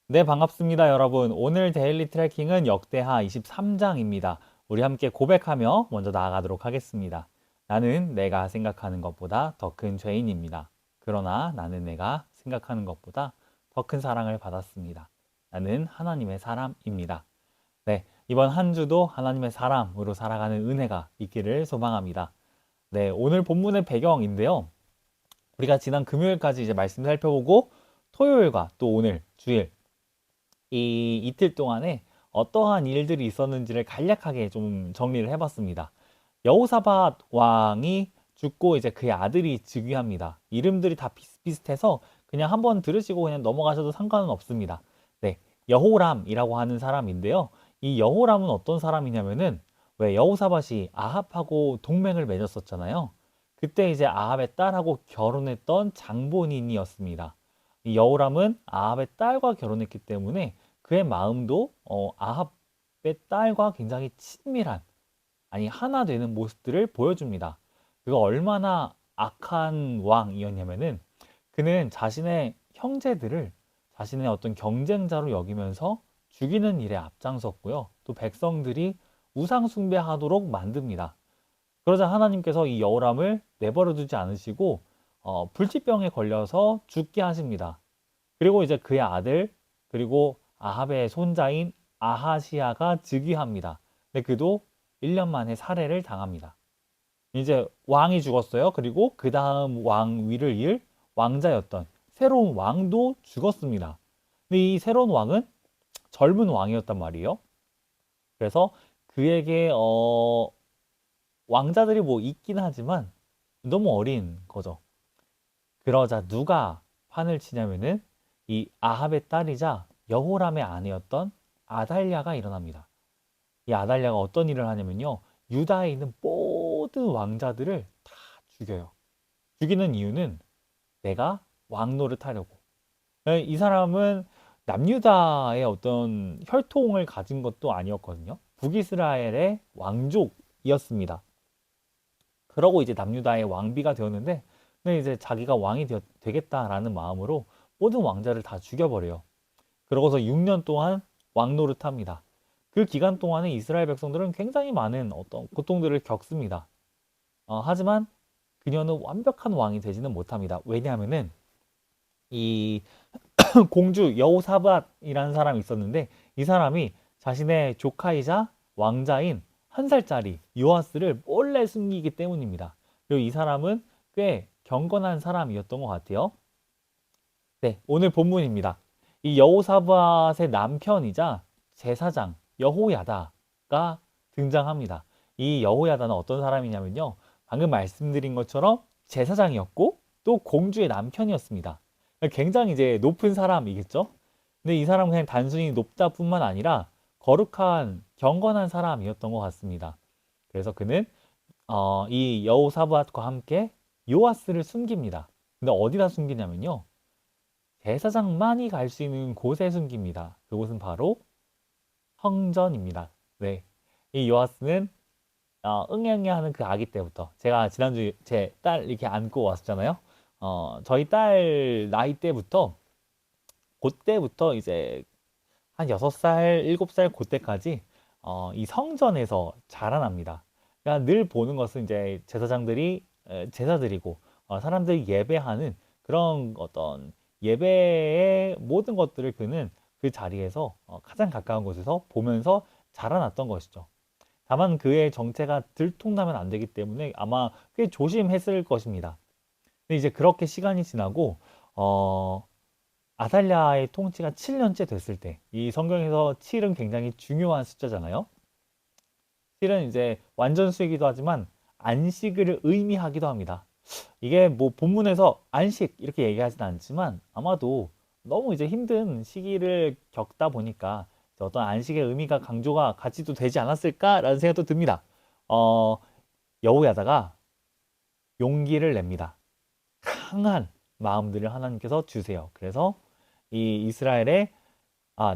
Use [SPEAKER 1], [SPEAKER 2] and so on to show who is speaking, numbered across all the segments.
[SPEAKER 1] 네, 반갑습니다, 여러분. 오늘 데일리 트래킹은 역대하 23장입니다. 우리 함께 고백하며 먼저 나아가도록 하겠습니다. 나는 내가 생각하는 것보다 더 큰 죄인입니다. 그러나 나는 내가 생각하는 것보다 더 큰 사랑을 받았습니다. 나는 하나님의 사람입니다. 네, 이번 한 주도 하나님의 사람으로 살아가는 은혜가 있기를 소망합니다. 네, 오늘 본문의 배경인데요. 우리가 지난 금요일까지 이제 말씀 살펴보고 토요일과 또 오늘 주일 이 이틀 동안에 어떠한 일들이 있었는지를 간략하게 좀 정리를 해봤습니다. 여호사밧 왕이 죽고 이제 그의 아들이 즉위합니다. 이름들이 다 비슷비슷해서 그냥 한번 들으시고 그냥 넘어가셔도 상관은 없습니다. 네, 여호람이라고 하는 사람인데요. 이 여호람은 어떤 사람이냐면은 왜 여호사밧이 아합하고 동맹을 맺었었잖아요. 그때 이제 아합의 딸하고 결혼했던 장본인이었습니다. 이 여호람은 아합의 딸과 결혼했기 때문에 그의 마음도 아합의 딸과 굉장히 친밀한, 아니 하나 되는 모습들을 보여줍니다. 그가 얼마나 악한 왕이었냐면은 그는 자신의 형제들을 자신의 어떤 경쟁자로 여기면서 죽이는 일에 앞장섰고요. 또 백성들이 우상 숭배하도록 만듭니다. 그러자 하나님께서 이 여호람을 내버려 두지 않으시고 불치병에 걸려서 죽게 하십니다. 그리고 이제 그의 아들 그리고 아합의 손자인 아하시아가 즉위합니다. 근데 그도 1년 만에 살해를 당합니다. 이제 왕이 죽었어요. 그리고 그 다음 왕 위를 이을 왕자였던 새로운 왕도 죽었습니다. 근데 이 새로운 왕은 젊은 왕이었단 말이에요. 그래서 그에게 왕자들이 뭐 있긴 하지만 너무 어린 거죠. 그러자 누가 판을 치냐면은 이 아합의 딸이자 여호람의 아내였던 아달랴가 일어납니다. 이 아달랴가 어떤 일을 하냐면요. 유다에 있는 모든 왕자들을 다 죽여요. 죽이는 이유는 내가 왕 노릇하려고. 이 사람은 남유다의 어떤 혈통을 가진 것도 아니었거든요. 북이스라엘의 왕족이었습니다. 그러고 이제 남유다의 왕비가 되었는데, 근데 이제 자기가 왕이 되겠다라는 마음으로 모든 왕자를 다 죽여버려요. 그러고서 6년 동안 왕 노릇합니다. 그 기간 동안에 이스라엘 백성들은 굉장히 많은 어떤 고통들을 겪습니다. 하지만 그녀는 완벽한 왕이 되지는 못합니다. 왜냐하면은 이 공주 여호사밧이라는 사람이 있었는데 이 사람이 자신의 조카이자 왕자인 1살짜리 요아스를 몰래 숨기기 때문입니다. 그리고 이 사람은 꽤 경건한 사람이었던 것 같아요. 네, 오늘 본문입니다. 이 여호사밧의 남편이자 제사장 여호야다가 등장합니다. 이 여호야다는 어떤 사람이냐면요. 방금 말씀드린 것처럼 제사장이었고 또 공주의 남편이었습니다. 굉장히 이제 높은 사람이겠죠? 근데 이 사람은 그냥 단순히 높다뿐만 아니라 거룩한 경건한 사람이었던 것 같습니다. 그래서 그는 이 여호사밧과 함께 요아스를 숨깁니다. 근데 어디다 숨기냐면요. 제사장만이 갈 수 있는 곳에 숨깁니다. 그곳은 바로 성전입니다. 네. 이 요아스는 응애응애하는 그 아기 때부터 제가 지난주 제 딸 이렇게 안고 왔었잖아요. 저희 딸 나이 때부터 그때부터 이제 한 6살, 7살 그때까지 이 성전에서 자라납니다. 그러니까 늘 보는 것은 이제 제사장들이 제사 드리고 사람들이 예배하는 그런 어떤 예배의 모든 것들을 그는 그 자리에서 가장 가까운 곳에서 보면서 자라났던 것이죠. 다만 그의 정체가 들통나면 안 되기 때문에 아마 꽤 조심했을 것입니다. 근데 이제 그렇게 시간이 지나고 아달랴의 통치가 7년째 됐을 때, 이 성경에서 7은 굉장히 중요한 숫자잖아요. 7은 이제 완전수이기도 하지만 안식을 의미하기도 합니다. 이게 뭐 본문에서 안식 이렇게 얘기하진 않지만 아마도 너무 이제 힘든 시기를 겪다 보니까 어떤 안식의 의미가 강조가 같이 또 되지 않았을까라는 생각도 듭니다. 어, 여호야다가 용기를 냅니다. 강한 마음들을 하나님께서 주세요. 그래서 이 이스라엘의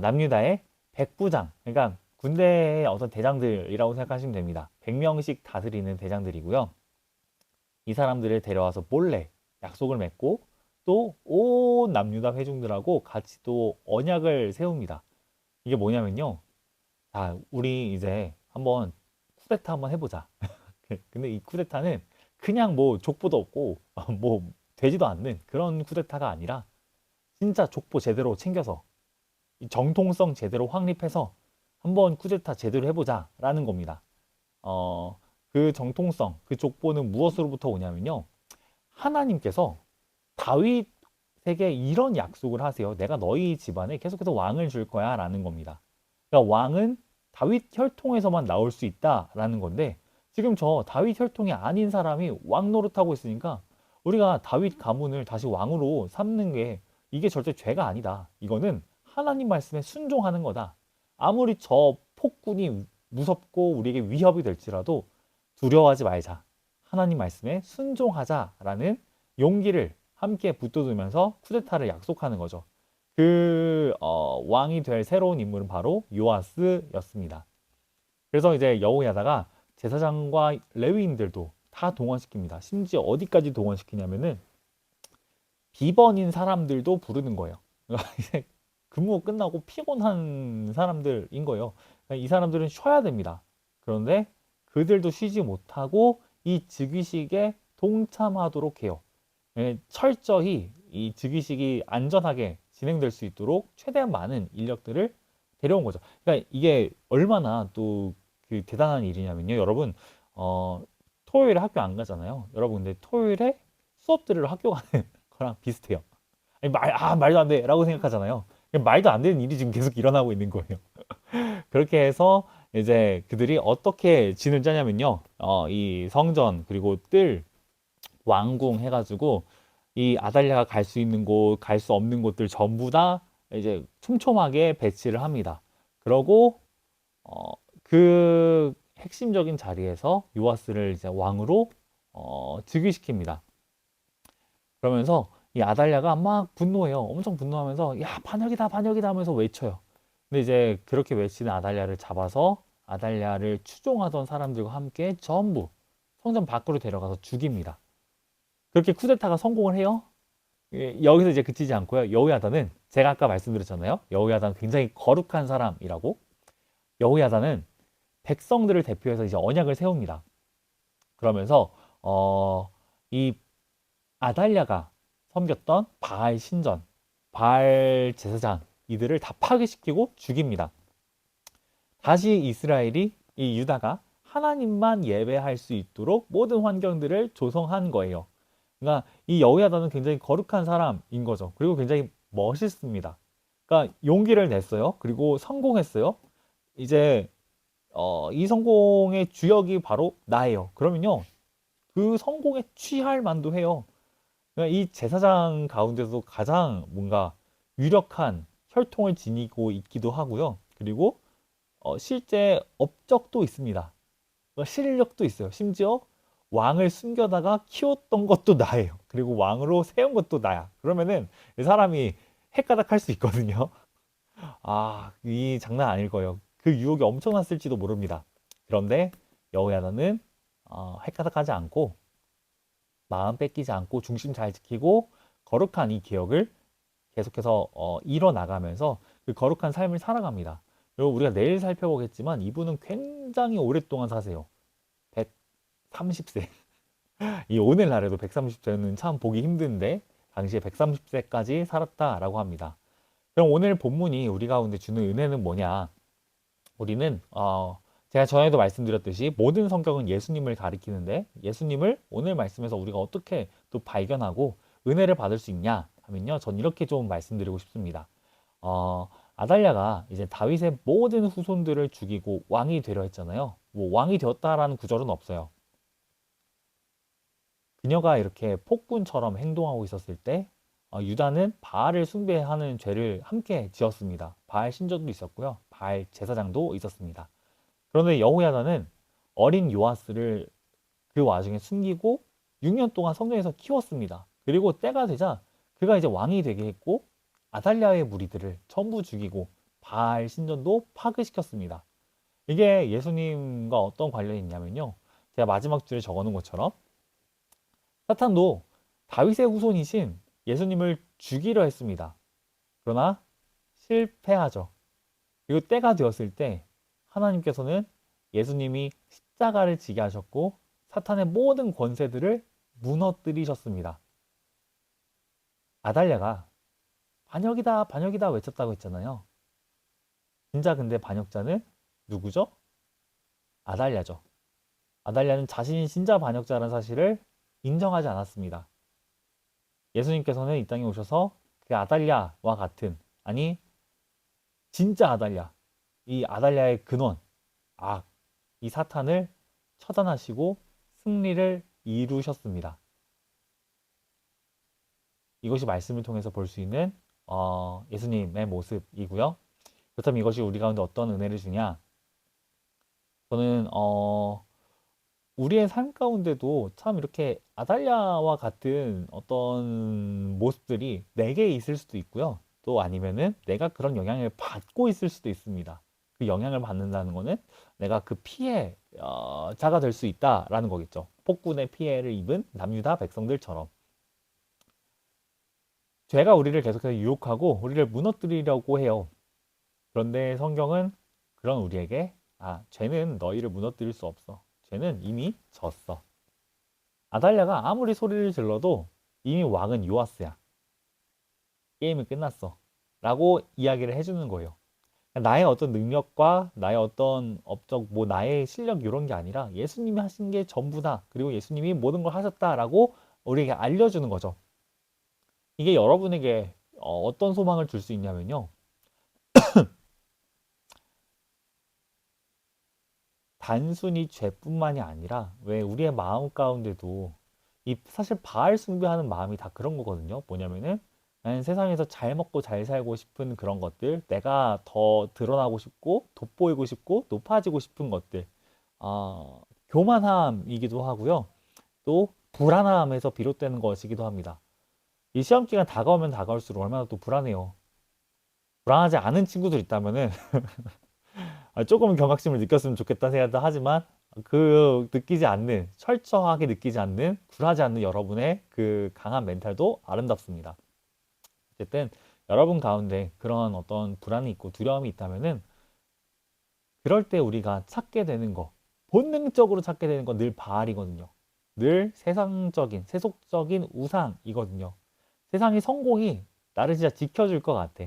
[SPEAKER 1] 남유다의 백부장, 그러니까 군대의 어떤 대장들이라고 생각하시면 됩니다. 100명씩 다스리는 대장들이고요. 이 사람들을 데려와서 몰래 약속을 맺고 다윗도 온 남유다 회중들하고 같이 또 언약을 세웁니다. 이게 뭐냐면요. 자, 우리 이제 한번 쿠데타 한번 해보자. 근데 이 쿠데타는 그냥 뭐 족보도 없고 뭐 되지도 않는 그런 쿠데타가 아니라 진짜 족보 제대로 챙겨서 이 정통성 제대로 확립해서 한번 쿠데타 제대로 해보자라는 겁니다. 어, 그 정통성, 그 족보는 무엇으로부터 오냐면요. 하나님께서 다윗에게 이런 약속을 하세요. 내가 너희 집안에 계속해서 왕을 줄 거야 라는 겁니다. 그러니까 왕은 다윗 혈통에서만 나올 수 있다라는 건데 지금 저 다윗 혈통이 아닌 사람이 왕 노릇하고 있으니까 우리가 다윗 가문을 다시 왕으로 삼는 게 이게 절대 죄가 아니다. 이거는 하나님 말씀에 순종하는 거다. 아무리 저 폭군이 무섭고 우리에게 위협이 될지라도 두려워하지 말자. 하나님 말씀에 순종하자라는 용기를 함께 붙들면서 쿠데타를 약속하는 거죠. 왕이 될 새로운 인물은 바로 요아스였습니다. 그래서 이제 여호야다가 제사장과 레위인들도 다 동원시킵니다. 심지어 어디까지 동원시키냐면은 비번인 사람들도 부르는 거예요. 그러니까 이제 근무 끝나고 피곤한 사람들인 거예요. 그러니까 이 사람들은 쉬어야 됩니다. 그런데 그들도 쉬지 못하고 이 즉위식에 동참하도록 해요. 철저히 이 즉위식이 안전하게 진행될 수 있도록 최대한 많은 인력들을 데려온 거죠. 그러니까 이게 얼마나 또 그 대단한 일이냐면요. 여러분, 토요일에 학교 안 가잖아요. 여러분, 근데 토요일에 수업 들으러 학교 가는 거랑 비슷해요. 아니, 말도 안 돼. 라고 생각하잖아요. 말도 안 되는 일이 지금 계속 일어나고 있는 거예요. 그렇게 해서 이제 그들이 어떻게 진을 짜냐면요. 이 성전, 그리고 뜰, 왕궁 해가지고 이 아달랴가 갈 수 있는 곳, 갈 수 없는 곳들 전부 다 이제 촘촘하게 배치를 합니다. 그러고 그 핵심적인 자리에서 요아스를 이제 왕으로 즉위시킵니다. 그러면서 이 아달랴가 막 분노해요. 엄청 분노하면서 야 반역이다 반역이다 하면서 외쳐요. 근데 이제 그렇게 외치는 아달랴를 잡아서 아달랴를 추종하던 사람들과 함께 전부 성전 밖으로 데려가서 죽입니다. 그렇게 쿠데타가 성공을 해요. 여기서 이제 그치지 않고요. 여호야다는 제가 아까 말씀드렸잖아요. 여호야다는 굉장히 거룩한 사람이라고. 여호야다는 백성들을 대표해서 이제 언약을 세웁니다. 그러면서 이 아달랴가 섬겼던 바알 신전, 바알 제사장 이들을 다 파괴시키고 죽입니다. 다시 이스라엘이 이 유다가 하나님만 예배할 수 있도록 모든 환경들을 조성한 거예요. 그러니까 이 여호야다는 굉장히 거룩한 사람인 거죠. 그리고 굉장히 멋있습니다. 그러니까 용기를 냈어요. 그리고 성공했어요. 이제 이 성공의 주역이 바로 나예요. 그러면요, 그 성공에 취할 만도 해요. 그러니까 이 제사장 가운데서 가장 뭔가 유력한 혈통을 지니고 있기도 하고요. 그리고 실제 업적도 있습니다. 실력도 있어요. 심지어 왕을 숨겨다가 키웠던 것도 나예요. 그리고 왕으로 세운 것도 나야. 그러면은 이 사람이 헷가닥 할 수 있거든요. 아, 이 장난 아닐 거예요. 그 유혹이 엄청났을지도 모릅니다. 그런데 여호야다는 헷가닥하지 않고 마음 뺏기지 않고 중심 잘 지키고 거룩한 이 개혁을 계속해서 이뤄나가면서 그 거룩한 삶을 살아갑니다. 그리고 우리가 내일 살펴보겠지만 이분은 굉장히 오랫동안 사세요. 130세. 이 오늘날에도 130세는 참 보기 힘든데 당시에 130세까지 살았다라고 합니다. 그럼 오늘 본문이 우리 가운데 주는 은혜는 뭐냐? 우리는 제가 전에도 말씀드렸듯이 모든 성경은 예수님을 가리키는데 예수님을 오늘 말씀에서 우리가 어떻게 또 발견하고 은혜를 받을 수 있냐 하면요. 전 이렇게 좀 말씀드리고 싶습니다. 아달랴가 이제 다윗의 모든 후손들을 죽이고 왕이 되려 했잖아요. 뭐 왕이 되었다라는 구절은 없어요. 그녀가 이렇게 폭군처럼 행동하고 있었을 때 유다는 바알을 숭배하는 죄를 함께 지었습니다. 바알 신전도 있었고요. 바알 제사장도 있었습니다. 그런데 여호야다는 어린 요아스를 그 와중에 숨기고 6년 동안 성전에서 키웠습니다. 그리고 때가 되자 그가 이제 왕이 되게 했고 아달랴의 무리들을 전부 죽이고 바알 신전도 파괴시켰습니다. 이게 예수님과 어떤 관련이 있냐면요. 제가 마지막 줄에 적어놓은 것처럼 사탄도 다윗의 후손이신 예수님을 죽이려 했습니다. 그러나 실패하죠. 그리고 때가 되었을 때 하나님께서는 예수님이 십자가를 지게 하셨고 사탄의 모든 권세들을 무너뜨리셨습니다. 아달랴가 반역이다, 반역이다 외쳤다고 했잖아요. 진짜 근데 반역자는 누구죠? 아달랴죠. 아달랴는 자신이 진짜 반역자라는 사실을 인정하지 않았습니다. 예수님께서는 이 땅에 오셔서 그 아달랴와 같은, 아니 진짜 아달랴, 이 아달랴의 근원, 악, 이 사탄을 처단하시고 승리를 이루셨습니다. 이것이 말씀을 통해서 볼 수 있는 예수님의 모습이고요. 그렇다면 이것이 우리 가운데 어떤 은혜를 주냐? 저는 우리의 삶 가운데도 참 이렇게 아달랴와 같은 어떤 모습들이 내게 있을 수도 있고요. 또 아니면은 내가 그런 영향을 받고 있을 수도 있습니다. 그 영향을 받는다는 거는 내가 그 피해자가 될 수 있다라는 거겠죠. 폭군의 피해를 입은 남유다 백성들처럼. 죄가 우리를 계속해서 유혹하고 우리를 무너뜨리려고 해요. 그런데 성경은 그런 우리에게 죄는 너희를 무너뜨릴 수 없어. 죄는 이미 졌어. 아달랴가 아무리 소리를 질러도 이미 왕은 요아스야. 게임은 끝났어. 라고 이야기를 해주는 거예요. 나의 어떤 능력과 나의 어떤 업적, 뭐 나의 실력 이런 게 아니라 예수님이 하신 게 전부다. 그리고 예수님이 모든 걸 하셨다라고 우리에게 알려주는 거죠. 이게 여러분에게 어떤 소망을 줄 수 있냐면요. 단순히 죄뿐만이 아니라 왜 우리의 마음 가운데도 이 사실 바알 숭배하는 마음이 다 그런 거거든요. 뭐냐면은 나는 세상에서 잘 먹고 잘 살고 싶은 그런 것들, 내가 더 드러나고 싶고 돋보이고 싶고 높아지고 싶은 것들, 교만함이기도 하고요. 또 불안함에서 비롯되는 것이기도 합니다. 이 시험 기간 다가오면 다가올수록 얼마나 또 불안해요. 불안하지 않은 친구들 있다면은 조금은 경각심을 느꼈으면 좋겠다는 생각도 하지만 그 느끼지 않는 철저하게 느끼지 않는 굴하지 않는 여러분의 그 강한 멘탈도 아름답습니다. 어쨌든 여러분 가운데 그런 어떤 불안이 있고 두려움이 있다면은 그럴 때 우리가 찾게 되는 거 본능적으로 찾게 되는 건 늘 바알이거든요. 늘 세상적인 세속적인 우상이거든요. 세상의 성공이 나를 진짜 지켜줄 것 같아.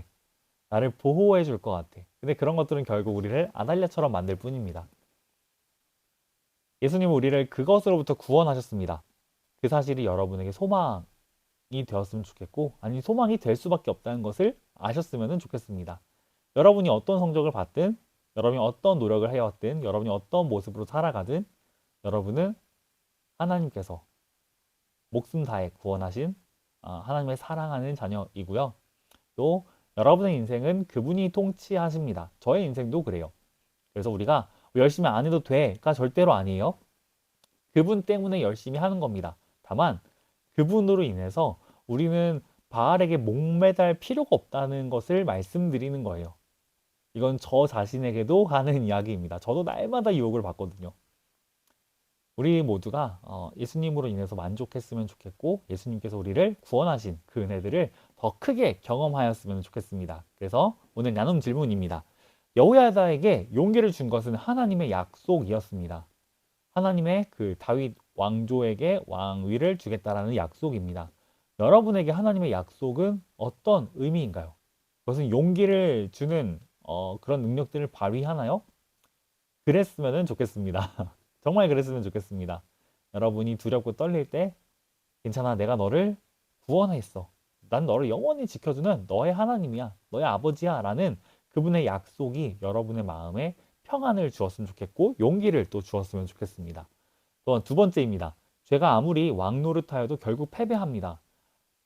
[SPEAKER 1] 나를 보호해 줄 것 같아. 근데 그런 것들은 결국 우리를 아달랴처럼 만들 뿐입니다. 예수님은 우리를 그것으로부터 구원하셨습니다. 그 사실이 여러분에게 소망이 되었으면 좋겠고, 아니 소망이 될 수밖에 없다는 것을 아셨으면 좋겠습니다. 여러분이 어떤 성적을 받든, 여러분이 어떤 노력을 해왔든, 여러분이 어떤 모습으로 살아가든, 여러분은 하나님께서 목숨 다해 구원하신 하나님의 사랑하는 자녀이고요. 또 여러분의 인생은 그분이 통치하십니다. 저의 인생도 그래요. 그래서 우리가 열심히 안 해도 돼가 절대로 아니에요. 그분 때문에 열심히 하는 겁니다. 다만 그분으로 인해서 우리는 바알에게 목매달 필요가 없다는 것을 말씀드리는 거예요. 이건 저 자신에게도 하는 이야기입니다. 저도 날마다 유혹을 받거든요. 우리 모두가 예수님으로 인해서 만족했으면 좋겠고 예수님께서 우리를 구원하신 그 은혜들을 더 크게 경험하였으면 좋겠습니다. 그래서 오늘 나눔 질문입니다. 여호야다에게 용기를 준 것은 하나님의 약속이었습니다. 하나님의 그 다윗 왕조에게 왕위를 주겠다라는 약속입니다. 여러분에게 하나님의 약속은 어떤 의미인가요? 그것은 용기를 주는 그런 능력들을 발휘하나요? 그랬으면 좋겠습니다. 정말 그랬으면 좋겠습니다. 여러분이 두렵고 떨릴 때 괜찮아, 내가 너를 구원했어. 난 너를 영원히 지켜주는 너의 하나님이야. 너의 아버지야. 라는 그분의 약속이 여러분의 마음에 평안을 주었으면 좋겠고 용기를 또 주었으면 좋겠습니다. 또한 두 번째입니다. 죄가 아무리 왕노릇하여도 결국 패배합니다.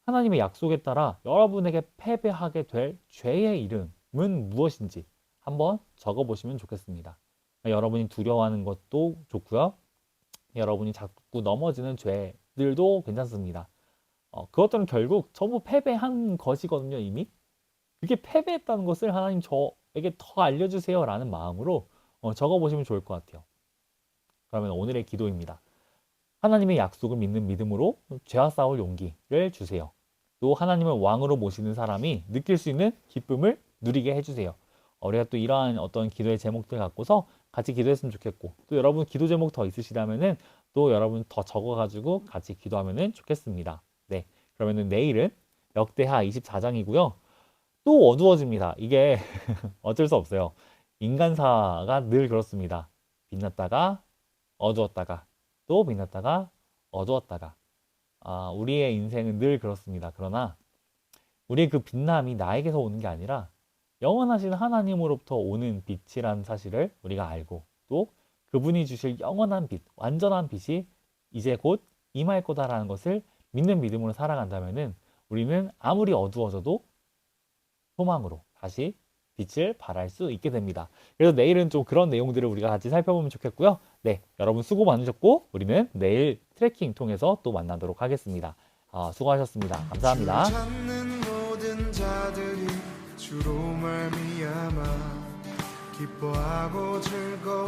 [SPEAKER 1] 하나님의 약속에 따라 여러분에게 패배하게 될 죄의 이름은 무엇인지 한번 적어보시면 좋겠습니다. 여러분이 두려워하는 것도 좋고요. 여러분이 자꾸 넘어지는 죄들도 괜찮습니다. 그것들은 결국 전부 패배한 것이거든요, 이미. 그게 패배했다는 것을 하나님 저에게 더 알려주세요 라는 마음으로 적어보시면 좋을 것 같아요. 그러면 오늘의 기도입니다. 하나님의 약속을 믿는 믿음으로 죄와 싸울 용기를 주세요. 또 하나님을 왕으로 모시는 사람이 느낄 수 있는 기쁨을 누리게 해주세요. 우리가 또 이러한 어떤 기도의 제목들 갖고서 같이 기도했으면 좋겠고, 또 여러분 기도 제목 더 있으시다면은 또 여러분 더 적어가지고 같이 기도하면은 좋겠습니다. 네, 그러면은 내일은 역대하 24장이고요. 또 어두워집니다. 이게 어쩔 수 없어요. 인간사가 늘 그렇습니다. 빛났다가 어두웠다가 또 빛났다가 어두웠다가 우리의 인생은 늘 그렇습니다. 그러나 우리의 그 빛남이 나에게서 오는 게 아니라 영원하신 하나님으로부터 오는 빛이란 사실을 우리가 알고 또 그분이 주실 영원한 빛, 완전한 빛이 이제 곧 임할 거다라는 것을 믿는 믿음으로 살아간다면은 우리는 아무리 어두워져도 소망으로 다시 빛을 발할 수 있게 됩니다. 그래서 내일은 좀 그런 내용들을 우리가 같이 살펴보면 좋겠고요. 네, 여러분 수고 많으셨고 우리는 내일 트래킹 통해서 또 만나도록 하겠습니다. 수고하셨습니다. 감사합니다.
[SPEAKER 2] 주를 찾는 모든 자들이 주로 말미암아 기뻐하고 즐거워